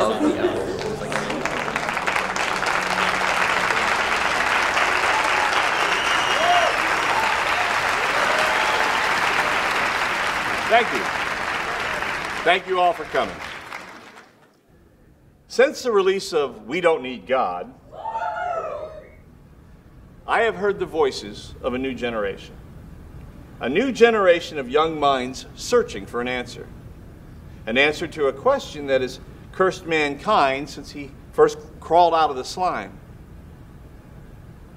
Speaker 2: Thank you. Thank you all for coming. Since the release of We Don't Need God, I have heard the voices of a new generation. A new generation of young minds searching for an answer. An answer to a question that has cursed mankind since he first crawled out of the slime.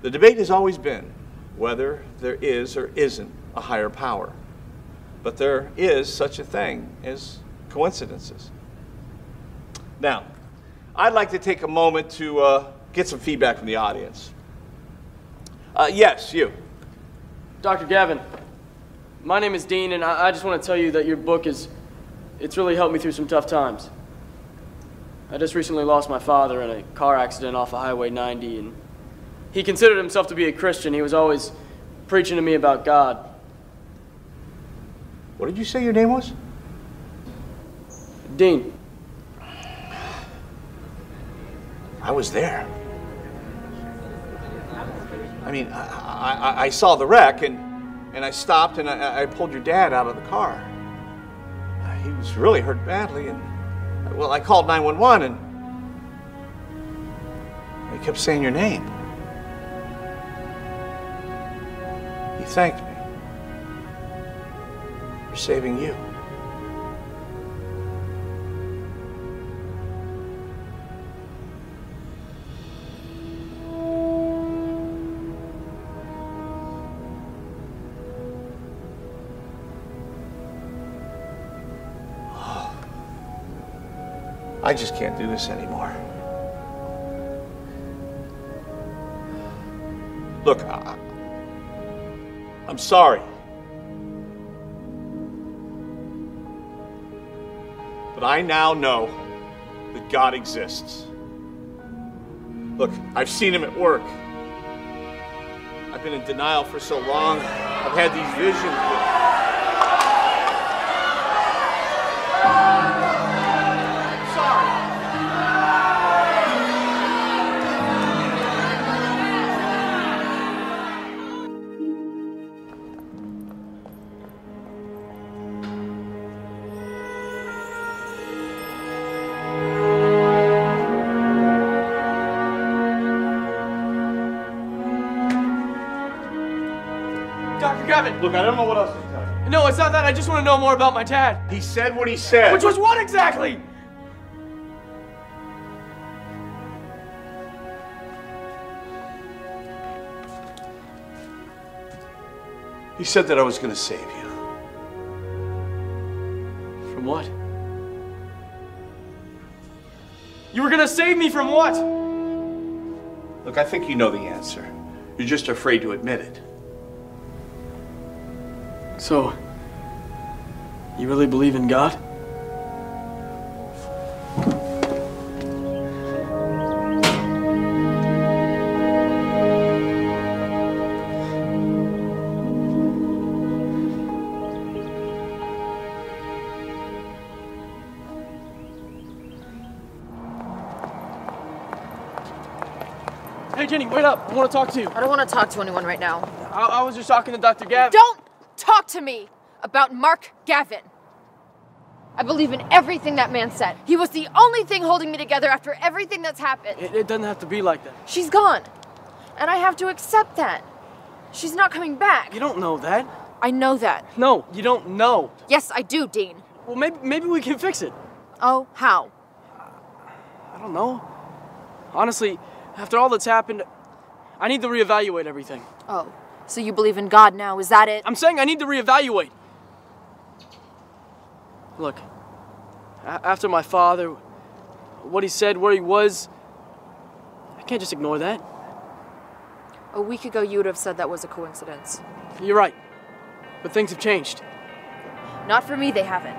Speaker 2: The debate has always been whether there is or isn't a higher power. But there is such a thing as coincidences. Now, I'd like to take a moment to get some feedback from the audience. Yes, you.
Speaker 6: Dr. Gavin, my name is Dean, and I just want to tell you that your book it's really helped me through some tough times. I just recently lost my father in a car accident off of Highway 90, and he considered himself to be a Christian. He was always preaching to me about God.
Speaker 2: What did you say your name was?
Speaker 6: Dean.
Speaker 2: I was there. I mean, I saw the wreck, and I stopped, and I pulled your dad out of the car. He was really hurt badly, and, well, I called 911, and they kept saying your name. He thanked me for saving you. I just can't do this anymore. Look, I'm sorry. But I now know that God exists. Look, I've seen him at work. I've been in denial for so long. I've had these visions.
Speaker 6: Dr. Gavin!
Speaker 2: Look, I don't know what else to tell you.
Speaker 6: No, it's not that. I just want to know more about my dad.
Speaker 2: He said what he said.
Speaker 6: Which was what exactly?
Speaker 2: He said that I was going to save you.
Speaker 6: From what? You were going to save me from what?
Speaker 2: Look, I think you know the answer. You're just afraid to admit it.
Speaker 6: So, you really believe in God? Hey, Jenny, wait up. I want to talk to you.
Speaker 16: I don't want to talk to anyone right now.
Speaker 6: I was just talking to Dr. Gavin.
Speaker 16: Don't talk to me about Mark Gavin. I believe in everything that man said. He was the only thing holding me together after everything that's happened.
Speaker 6: It doesn't have to be like that.
Speaker 16: She's gone. And I have to accept that. She's not coming back.
Speaker 6: You don't know that.
Speaker 16: I know that.
Speaker 6: No, you don't know.
Speaker 16: Yes, I do, Dean.
Speaker 6: Well, maybe we can fix it.
Speaker 16: Oh, how?
Speaker 6: I don't know. Honestly, after all that's happened, I need to reevaluate everything.
Speaker 16: Oh, so you believe in God now, is that it?
Speaker 6: I'm saying I need to reevaluate. Look, after my father, what he said, where he was, I can't just ignore that.
Speaker 16: A week ago, you would have said that was a coincidence.
Speaker 6: You're right, but things have changed.
Speaker 16: Not for me, they haven't.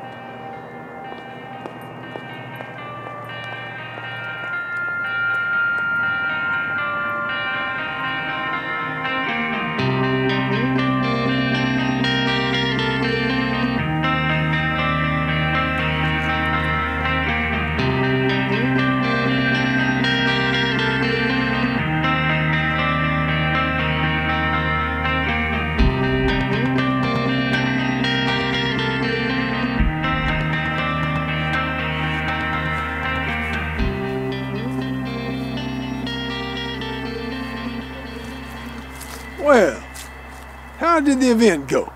Speaker 20: How did the event go?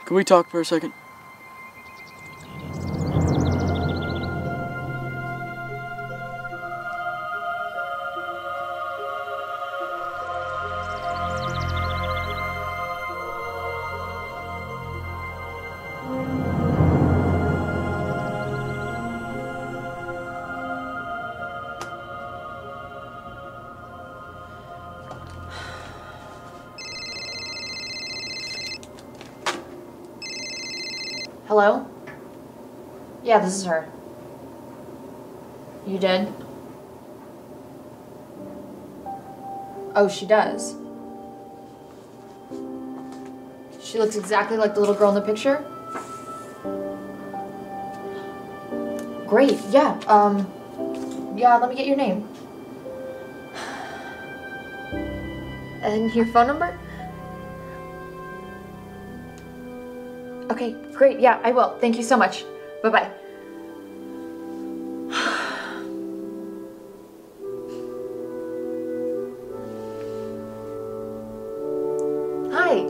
Speaker 6: Can we talk for a second?
Speaker 16: Hello? Yeah, this is her. You did? Oh, she does. She looks exactly like the little girl in the picture? Great, yeah, yeah, let me get your name. And your phone number? Okay, great. Yeah, I will. Thank you so much. Bye-bye. Hi.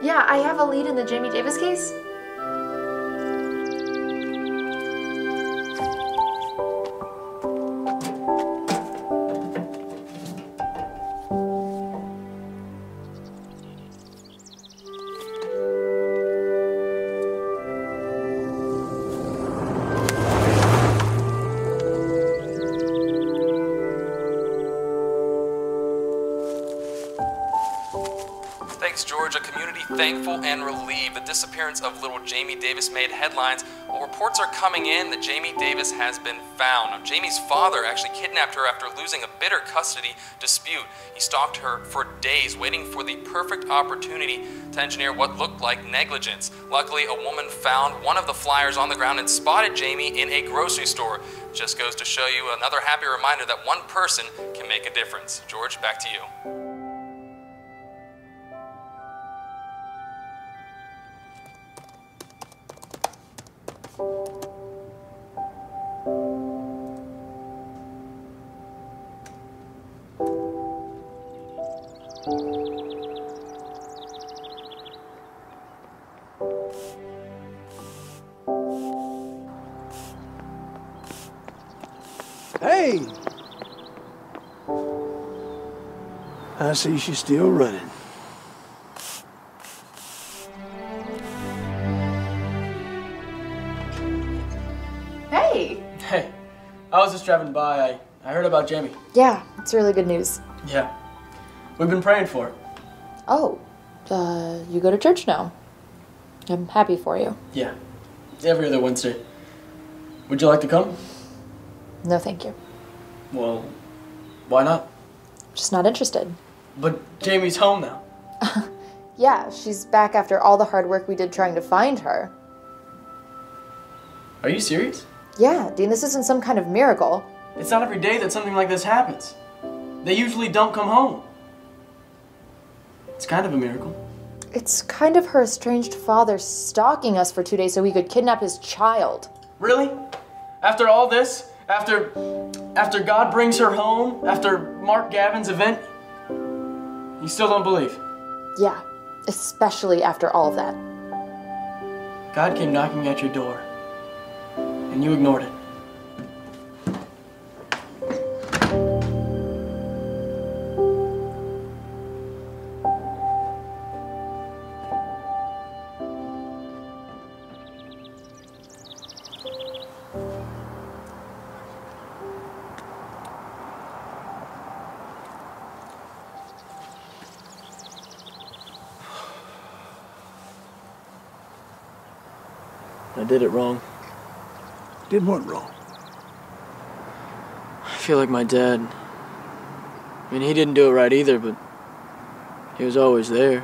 Speaker 16: Yeah, I have a lead in the Jamie Davis case.
Speaker 3: Thanks, Georgia. Community thankful and relieved. The disappearance of little Jamie Davis made headlines. Well, reports are coming in that Jamie Davis has been found. Now, Jamie's father actually kidnapped her after losing a bitter custody dispute. He stalked her for days, waiting for the perfect opportunity to engineer what looked like negligence. Luckily, a woman found one of the flyers on the ground and spotted Jamie in a grocery store. Just goes to show you another happy reminder that one person can make a difference. George, back to you.
Speaker 20: Hey! I see she's still running.
Speaker 16: Hey!
Speaker 6: Hey, I was just driving by. I heard about Jamie.
Speaker 16: Yeah, it's really good news.
Speaker 6: Yeah. We've been praying for her.
Speaker 16: Oh, you go to church now. I'm happy for you.
Speaker 6: Yeah. Every other Wednesday. Would you like to come?
Speaker 16: No, thank you.
Speaker 6: Well, why not?
Speaker 16: Just not interested.
Speaker 6: But Jamie's home now.
Speaker 16: Yeah, she's back after all the hard work we did trying to find her.
Speaker 6: Are you serious?
Speaker 16: Yeah, Dean, this isn't some kind of miracle.
Speaker 6: It's not every day that something like this happens. They usually don't come home. It's kind of a miracle.
Speaker 16: It's kind of her estranged father stalking us for 2 days so we could kidnap his child.
Speaker 6: Really? After all this? After God brings her home? After Mark Gavin's event? You still don't believe?
Speaker 16: Yeah, especially after all of that.
Speaker 6: God came knocking at your door, and you ignored it. I did it wrong.
Speaker 20: Did what wrong?
Speaker 6: I feel like my dad. I mean, he didn't do it right either, but he was always there.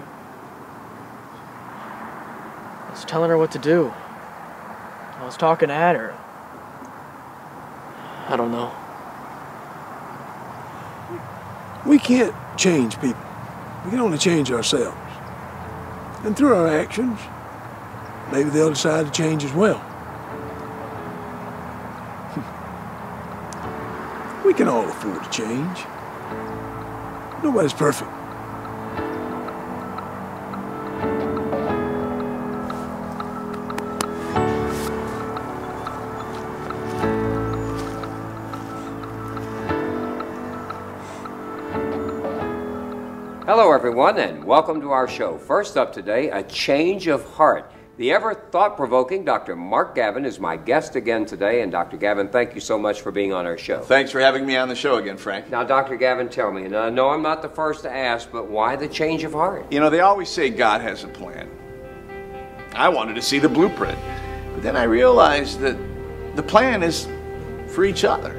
Speaker 6: I was telling her what to do. I was talking at her. I don't know.
Speaker 20: We can't change people. We can only change ourselves. And through our actions, maybe they'll decide to change as well. We can all afford to change. Nobody's perfect.
Speaker 8: Hello, everyone, and welcome to our show. First up today, a change of heart. The ever thought-provoking Dr. Mark Gavin is my guest again today. And Dr. Gavin, thank you so much for being on our show.
Speaker 2: Thanks for having me on the show again, Frank.
Speaker 8: Now, Dr. Gavin, tell me, and I know I'm not the first to ask, but why the change of heart?
Speaker 2: You know, they always say God has a plan. I wanted to see the blueprint, but then I realized that the plan is for each other.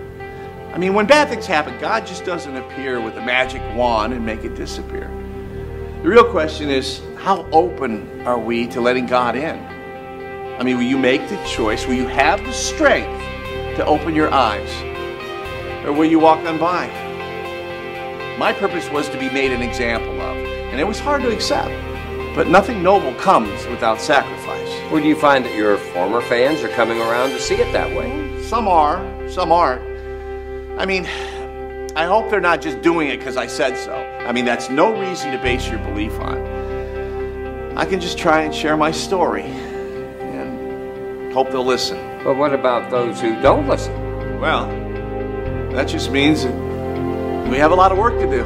Speaker 2: I mean, when bad things happen, God just doesn't appear with a magic wand and make it disappear. The real question is, how open are we to letting God in? I mean, will you make the choice? Will you have the strength to open your eyes? Or will you walk on by? My purpose was to be made an example of, and it was hard to accept. But nothing noble comes without sacrifice.
Speaker 8: Well, do you find that your former fans are coming around to see it that way?
Speaker 2: Some are, some aren't. I mean, I hope they're not just doing it because I said so. I mean, that's no reason to base your belief on. I can just try and share my story and hope they'll listen.
Speaker 8: But what about those who don't listen?
Speaker 2: Well, that just means that we have a lot of work to do.